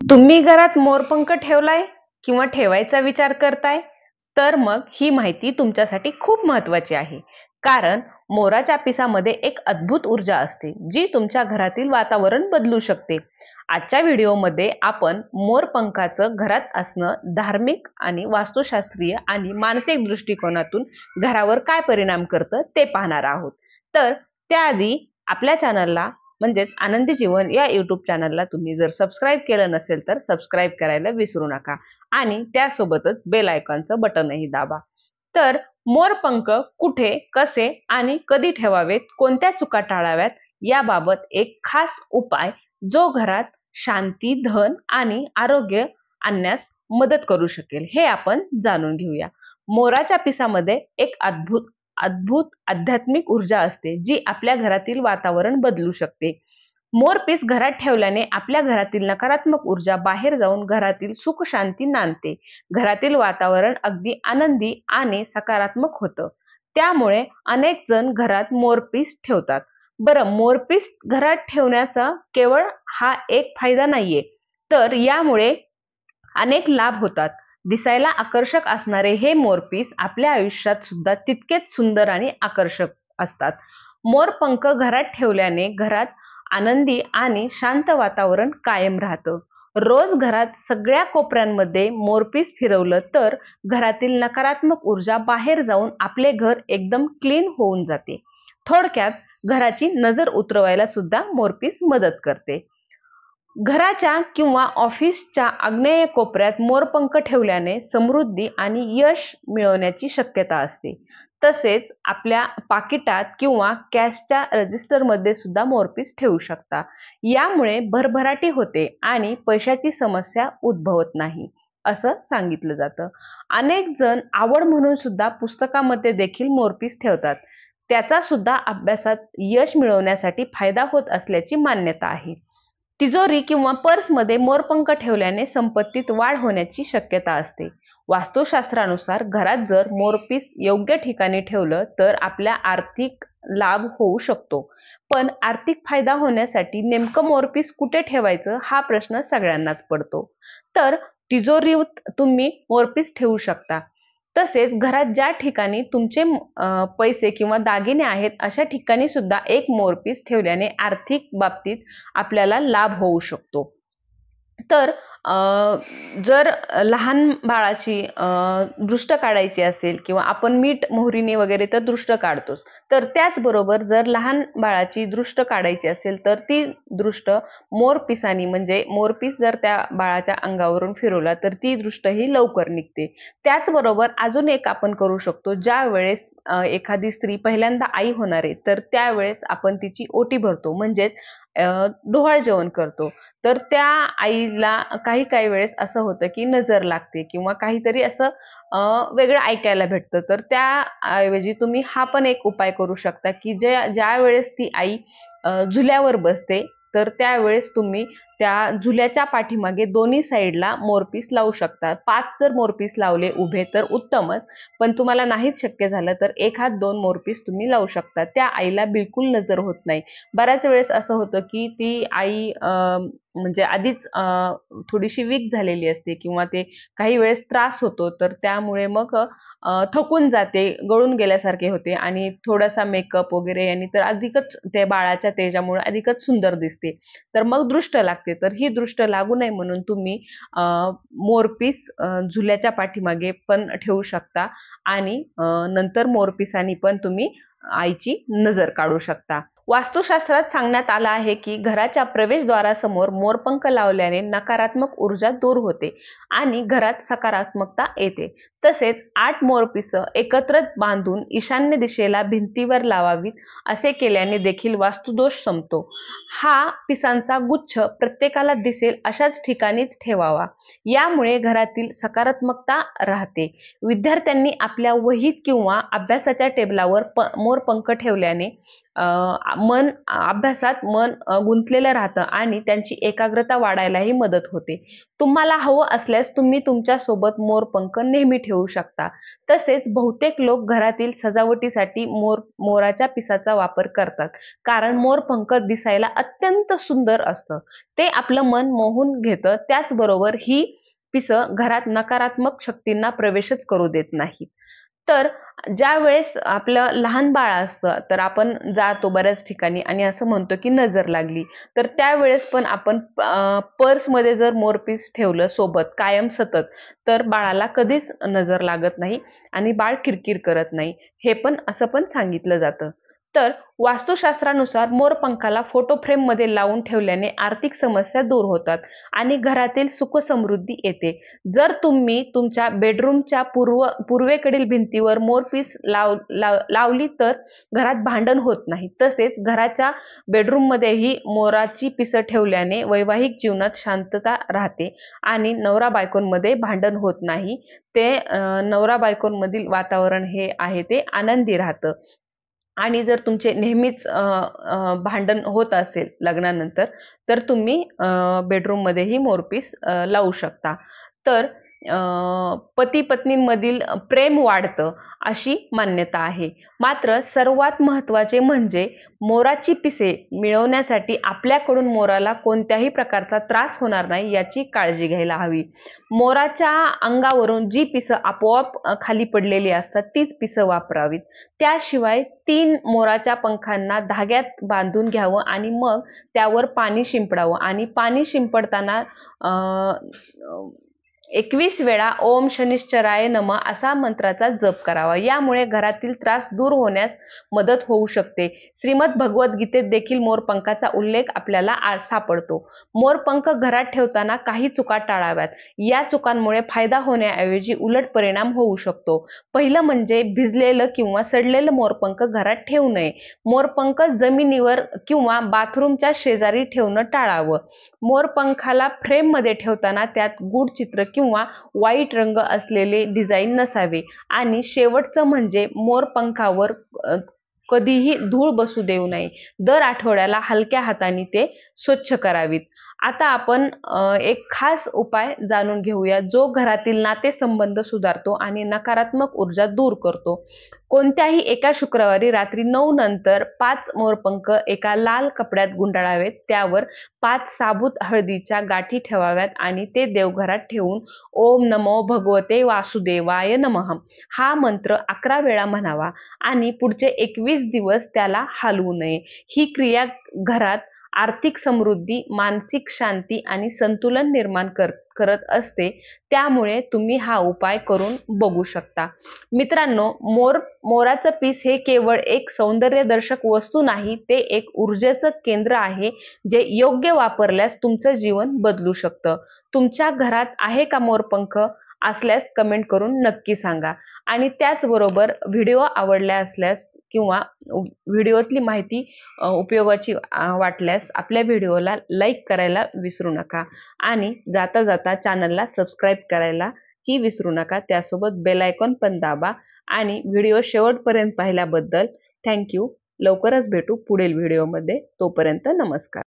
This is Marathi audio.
तुम्ही घरात मोरपंख ठेवलाय किंवा ठेवायचा विचार करताय, तर मग ही माहिती तुमच्यासाठी खूप महत्वाची आहे. कारण मोराच्या पिसामध्ये एक अद्भुत ऊर्जा असते, जी तुमच्या घरातील वातावरण बदलू शकते. आजच्या व्हिडिओमध्ये आपण मोरपंखाचं घरात असणं धार्मिक आणि वास्तुशास्त्रीय आणि मानसिक दृष्टिकोनातून घरावर काय परिणाम करतं ते पाहणार आहोत. तर त्याआधी आपल्या चॅनलला म्हणजेच आनंदी जीवन या यूट्यूब चॅनलला तुम्ही जर सबस्क्राईब केलं नसेल तर सबस्क्राईब करायला विसरू नका आणि त्यासोबतच बेल आयकॉनचं बटनही दाबा. तर मोरपंख कुठे, कसे आणि कधी ठेवावेत, कोणत्या चुका टाळाव्यात याबाबत एक खास उपाय जो घरात शांती, धन आणि आरोग्य आणण्यास मदत करू शकेल, हे आपण जाणून घेऊया. मोराच्या पिसामध्ये एक अद्भुत अद्भुत आध्यात्मिक ऊर्जा असते, जी आपल्या घरातील वातावरण बदलू शकते. मोरपीस घरात ठेवल्याने आपल्या घरातील नकारात्मक ऊर्जा बाहेर जाऊन घरातील सुख शांती नांदते. घरातील वातावरण अगदी आनंदी आणि सकारात्मक होतं. त्यामुळे अनेक जण घरात मोरपीस ठेवतात. बरं, मोरपीस घरात ठेवण्याचा केवळ हा एक फायदा नाहीये, तर यामुळे अनेक लाभ होतात. दिसायला आकर्षक असणारे हे मोरपीस आपल्या आयुष्यात सुद्धा तितकेच सुंदर आणि आकर्षक असतात. मोरपंख घरात ठेवल्याने घरात आनंदी आणि शांत वातावरण कायम राहतं. रोज घरात सगळ्या कोपऱ्यांमध्ये मोरपीस फिरवलं तर घरातील नकारात्मक ऊर्जा बाहेर जाऊन आपले घर एकदम क्लीन होऊन जाते. थोडक्यात घराची नजर उतरवायला सुद्धा मोरपीस मदत करते. घराच्या किंवा ऑफिसच्या आग्नेय कोपऱ्यात मोरपंख ठेवल्याने समृद्धी आणि यश मिळवण्याची शक्यता असते. तसेच आपल्या पाकिटात किंवा कॅशच्या रजिस्टरमध्ये सुद्धा मोरपीस ठेवू शकता. यामुळे भरभराटी होते आणि पैशाची समस्या उद्भवत नाही, असं सांगितलं जातं. अनेक जण आवड म्हणून सुद्धा पुस्तकामध्ये देखील मोरपीस ठेवतात. त्याचा सुद्धा अभ्यासात यश मिळवण्यासाठी फायदा होत असल्याची मान्यता आहे. तिजोरी किंवा पर्समध्ये मोरपंख ठेवल्याने संपत्तीत वाढ होण्याची शक्यता असते. वास्तुशास्त्रानुसार घरात जर मोरपीस योग्य ठिकाणी ठेवलं तर आपल्या आर्थिक लाभ होऊ शकतो. पण आर्थिक फायदा होण्यासाठी नेमकं मोरपीस कुठे ठेवायचं हा प्रश्न सगळ्यांनाच पडतो. तर तिजोरीत तुम्ही मोरपीस ठेवू शकता. तसेच घरात ज्या ठिकाणी तुमचे पैसे किंवा दागिने आहेत अशा ठिकाणी सुद्धा एक मोरपीस ठेवल्याने आर्थिक बाबतीत आपल्याला लाभ होऊ शकतो. तर जर लहान बाळाची दृष्ट काढायची असेल किंवा आपण मीठ मोहरीने वगैरे तर दृष्ट काढतोच, तर त्याचबरोबर जर लहान बाळाची दृष्ट काढायची असेल तर ती दृष्ट मोरपिसानी म्हणजे मोरपीस जर त्या बाळाच्या अंगावरून फिरवला तर ती दृष्ट ही लवकर निघते. त्याचबरोबर अजून एक आपण करू शकतो, ज्या वेळेस एखादी स्त्री पहिल्यांदा आई होणार आहे तर त्यावेळेस आपण तिची ओटी भरतो म्हणजेच डोहाळे जेवण करतो. तर त्या आईला काही काही वेळेस असं होतं की नजर लागते किंवा काहीतरी असं वेगळं ऐकायला भेटतं. तर त्याऐवजी तुम्ही हा पण एक उपाय करू शकता की ज्या वेळेस ती आई झुल्यावर बसते तर त्यावेळेस तुम्ही त्या झुल्याच्या पाठीमागे दोन्ही साईडला मोरपीस लावू शकता. 5 जर मोरपीस लावले उभे तर उत्तमच, पण तुम्हाला नाहीच शक्य झालं तर 1 हात 2 मोरपीस तुम्ही लावू शकता. त्या आईला बिलकुल नजर होत नाही. बऱ्याच वेळेस असं होतं की ती आई म्हणजे आधीच थोडीशी वीक झालेली असते किंवा ते काही वेळेस त्रास होतो, तर त्यामुळे मग थकून जाते, गळून गेल्यासारखे होते आणि थोडासा मेकअप वगैरे यांनी तर अधिकच ते बाळाच्या तेजामुळे अधिकच सुंदर दिसते. तर मग दृष्ट लागते. तर ही दृष्ट लागू नये म्हणून तुम्ही मोरपीस झुल्याच्या पाठीमागे पण ठेवू शकता आणि नंतर मोरपिसानी पण तुम्ही आईची नजर काढू शकता. वास्तुशास्त्रात सांगण्यात आलं आहे की घराच्या प्रवेशद्वारासमोर मोरपंख लावल्याने नकारात्मक ऊर्जा दूर होते आणि घरात सकारात्मकता येते. तसेच 8 मोरपिसं एकत्र बांधून ईशान्य दिशेला भिंतीवर लावावीत. असे केल्याने देखील वास्तुदोष संपतो. हा पिसांचा गुच्छ प्रत्येकाला दिसेल अशाच ठिकाणीच ठेवावा. यामुळे घरातील सकारात्मकता राहते. विद्यार्थ्यांनी आपल्या वहीत किंवा अभ्यासाच्या टेबलावर मोरपंख ठेवल्याने अभ्यासात मन गुंतलेलं राहतं आणि त्यांची एकाग्रता वाढायलाही मदत होते. तुम्हाला हवं असल्यास तुम्ही तुमच्या सोबत मोरपंख नेहमी ठेवू शकता. तसेच बहुतेक लोक घरातील सजावटीसाठी मोराच्या पिसाचा वापर करतात, कारण मोरपंख दिसायला अत्यंत सुंदर असतं. ते आपलं मन मोहून घेतं. त्याचबरोबर ही पिसं घरात नकारात्मक शक्तींना प्रवेशच करू देत नाहीत. तर ज्यावेळेस आपलं लहान बाळ असतं, तर आपण जातो बऱ्याच ठिकाणी आणि असं म्हणतो की नजर लागली. तर त्यावेळेस पण आपण पर्समध्ये जर मोरपीस ठेवलं सोबत कायम सतत, तर बाळाला कधीच नजर लागत नाही आणि बाळ किरकिर करत नाही. हे पण असं पण सांगितलं जातं. तर वास्तुशास्त्रानुसार मोरपंखाला फोटो फ्रेममध्ये लावून ठेवल्याने आर्थिक समस्या दूर होतात आणि घरातील सुखसमृद्धी येते. जर तुम्ही तुमच्या बेडरूमच्या पूर्वेकडील भिंतीवर मोरपीस लावली तर घरात भांडण होत नाही. तसेच घराच्या बेडरूममध्येही मोराची पिसं ठेवल्याने वैवाहिक जीवनात शांतता राहते आणि नवरा बायकोंमध्ये भांडण होत नाही. ते नवरा बायकोंमधील वातावरण हे आहे ते आनंदी राहतं. आणि जर तुमचे नेहमीच भांडण होत असेल लग्नानंतर, तर तुम्ही बेडरूममध्येही मोरपीस लावू शकता. तर पती पत्नींमधील प्रेम वाढतं अशी मान्यता आहे. मात्र सर्वात महत्त्वाचे म्हणजे मोराची पिसे मिळवण्यासाठी आपल्याकडून मोराला कोणत्याही प्रकारचा त्रास होणार नाही याची काळजी घ्यायला हवी. मोराच्या अंगावरून जी पिसं आपोआप खाली पडलेली असतात तीच पिसं वापरावीत. त्याशिवाय 3 मोराच्या पंखांना धाग्यात बांधून घ्यावं आणि मग त्यावर पाणी शिंपडावं आणि पाणी शिंपडताना 21 वेळा ओम शनिश्चराय नमः असा मंत्राचा जप करावा. यामुळे घरातील त्रास दूर होण्यास मदत होऊ शकते. श्रीमद भगवद्गीतेत देखील मोरपंखाचा उल्लेख आपल्याला सापडतो. मोरपंख घरात ठेवताना काही चुका टाळाव्यात. या चुकांमुळे फायदा होण्याऐवजी उलट परिणाम होऊ शकतो. पहिलं म्हणजे भिजलेलं किंवा सडलेलं मोरपंख घरात ठेवू नये. मोरपंख जमिनीवर किंवा बाथरूमच्या शेजारी ठेवणं टाळावं. मोरपंखाला फ्रेममध्ये ठेवताना त्यात गूढ चित्र किंवा वाईट रंग असलेले डिझाईन नसावे आणि शेवटचं म्हणजे मोरपंखावर कधीही धूळ बसू देऊ नये. दर आठवड्याला हलक्या हाताने ते स्वच्छ करावीत. आता आपण एक खास उपाय जाणून घेऊया, जो घरातील नातेसंबंध सुधारतो आणि नकारात्मक ऊर्जा दूर करतो. कोणत्याही एका शुक्रवारी रात्री 9 नंतर 5 मोरपंख एका लाल कपड्यात गुंडाळावेत. त्यावर 5 साबूत हळदीच्या गाठी ठेवाव्यात आणि ते देवघरात ठेवून ओम नमो भगवते वासुदेवाय नमः हा मंत्र 11 वेळा म्हणावा आणि पुढचे 21 दिवस त्याला हलवू नये. ही क्रिया घरात आर्थिक समृद्धी, मानसिक शांती आणि संतुलन निर्माण करत असते. त्यामुळे तुम्ही हा उपाय करून बघू शकता. मित्रांनो, मोराचं पीस हे केवळ एक सौंदर्यदर्शक वस्तू नाही, ते एक ऊर्जेचं केंद्र आहे, जे योग्य वापरल्यास तुमचं जीवन बदलू शकतं. तुमच्या घरात आहे का मोरपंख? असल्यास कमेंट करून नक्की सांगा. आणि त्याचबरोबर व्हिडिओ आवडल्या असल्यास किंवा व्हिडिओतली माहिती उपयोगाची वाटल्यास आपल्या व्हिडिओला लाईक करायला विसरू नका आणि जाता जाता चॅनलला सबस्क्राईब करायला ही विसरू नका. त्यासोबत बेल आयकॉन पण दाबा आणि व्हिडिओ शेवटपर्यंत पाहिल्याबद्दल थँक्यू. लवकरच भेटू पुढील व्हिडिओमध्ये. तोपर्यंत नमस्कार.